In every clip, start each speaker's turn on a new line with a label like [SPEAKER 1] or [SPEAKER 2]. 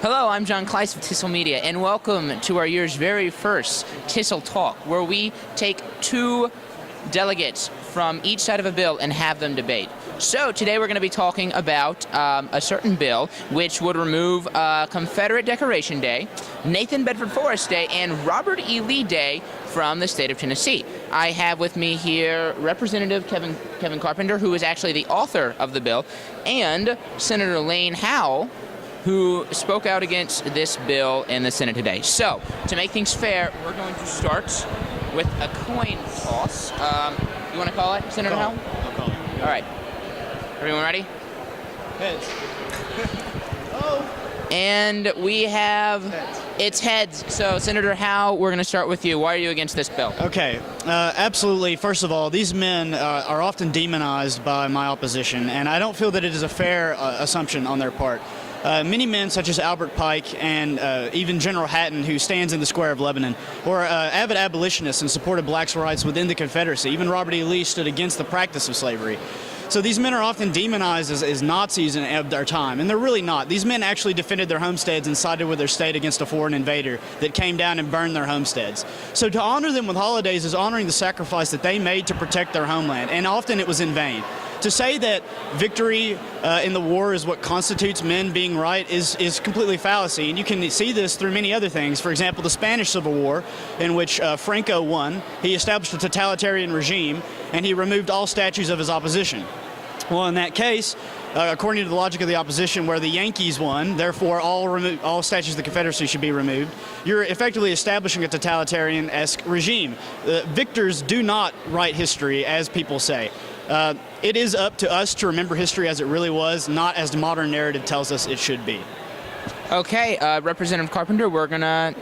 [SPEAKER 1] Hello, I'm John Kleiss of TISL Media, and welcome to our year's very first TISL Talk, where we take two delegates from each side of a bill and have them debate. So today we're going to be talking about a certain bill which would remove Confederate Decoration Day, Nathan Bedford Forrest Day, and Robert E. Lee Day from the state of Tennessee. I have with me here Representative Kevin Carpenter, who is actually the author of the bill, and Senator Lane Howell, who spoke out against this bill in the Senate today. So, to make things fair, we're going to start with a coin toss. You want to call it, Senator Howell?
[SPEAKER 2] I'll call it.
[SPEAKER 1] All right. Everyone ready?
[SPEAKER 2] Heads. Oh.
[SPEAKER 1] And we have...
[SPEAKER 2] Heads.
[SPEAKER 1] It's heads. So, Senator Howell, we're going to start with you. Why are you against this bill?
[SPEAKER 2] Okay. Absolutely. First of all, these men are often demonized by my opposition, and I don't feel that it is a fair assumption on their part. Many men, such as Albert Pike and even General Hatton, who stands in the Square of Lebanon, were avid abolitionists and supported blacks' rights within the Confederacy. Even Robert E. Lee stood against the practice of slavery. So these men are often demonized as Nazis of their time, and they're really not. These men actually defended their homesteads and sided with their state against a foreign invader that came down and burned their homesteads. So to honor them with holidays is honoring the sacrifice that they made to protect their homeland, and often it was in vain. To say that victory in the war is what constitutes men being right is completely fallacy, and you can see this through many other things. For example, the Spanish Civil War, in which Franco won. He established a totalitarian regime, and he removed all statues of his opposition. Well, in that case, according to the logic of the opposition, where the Yankees won, therefore all statues of the Confederacy should be removed, you're effectively establishing a totalitarian-esque regime. Victors do not write history, as people say. It is up to us to remember history as it really was, not as the modern narrative tells us it should be.
[SPEAKER 1] Okay, Representative Carpenter, we're going to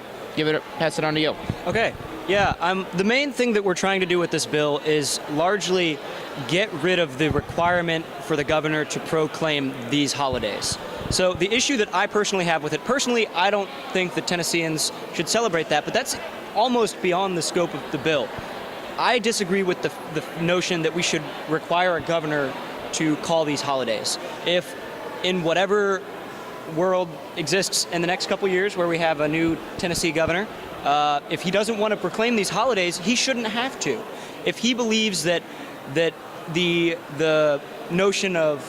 [SPEAKER 1] pass it on to you.
[SPEAKER 3] Okay. Yeah, the main thing that we're trying to do with this bill is largely get rid of the requirement for the governor to proclaim these holidays. So the issue that I personally have with it, I don't think that Tennesseans should celebrate that, but that's almost beyond the scope of the bill. I disagree with the notion that we should require a governor to call these holidays. If in whatever world exists in the next couple years where we have a new Tennessee governor, if he doesn't want to proclaim these holidays, he shouldn't have to. If he believes that the notion of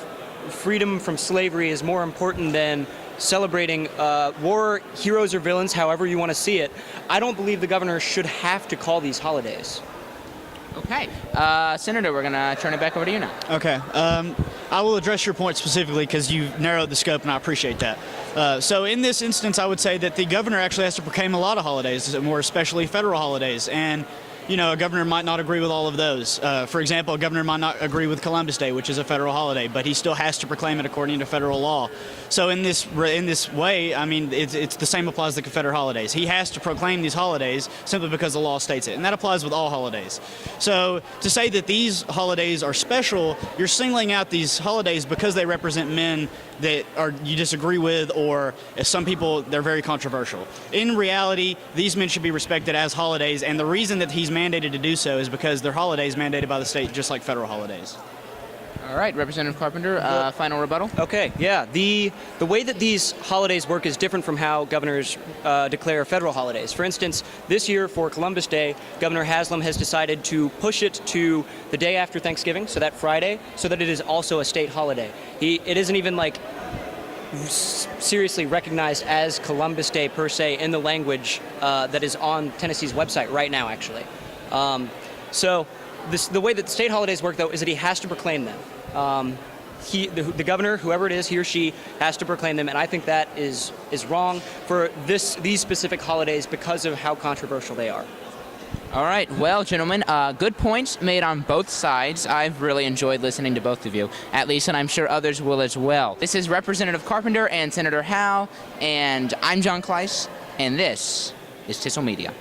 [SPEAKER 3] freedom from slavery is more important than celebrating war heroes or villains, however you want to see it, I don't believe the governor should have to call these holidays.
[SPEAKER 1] Okay. Senator, we're going to turn it back over to you now.
[SPEAKER 2] Okay. I will address your point specifically because you've narrowed the scope, and I appreciate that. So in this instance, I would say that the governor actually has to proclaim a lot of holidays, more especially federal holidays. And you know, a governor might not agree with all of those. For example, a governor might not agree with Columbus Day, which is a federal holiday, but he still has to proclaim it according to federal law. So in this way, I mean, it's the same applies to Confederate holidays. He has to proclaim these holidays simply because the law states it, and that applies with all holidays. So to say that these holidays are special, you're singling out these holidays because they represent men that you disagree with, or as some people, they're very controversial. In reality, these men should be respected as holidays, and the reason that he's mandated to do so is because they're holidays mandated by the state, just like federal holidays.
[SPEAKER 1] All right, Representative Carpenter, final rebuttal.
[SPEAKER 3] Okay, yeah. The way that these holidays work is different from how governors declare federal holidays. For instance, this year for Columbus Day, Governor Haslam has decided to push it to the day after Thanksgiving, so that Friday, so that it is also a state holiday. It isn't even like seriously recognized as Columbus Day per se in the language that is on Tennessee's website right now, actually. So the way that the state holidays work, though, is that he has to proclaim them. The governor, whoever it is, he or she, has to proclaim them, and I think that is wrong for these specific holidays because of how controversial they are.
[SPEAKER 1] All right. Well, gentlemen, good points made on both sides. I've really enjoyed listening to both of you, at least, and I'm sure others will as well. This is Representative Carpenter and Senator Howell, and I'm John Kleiss, and this is TISL Media.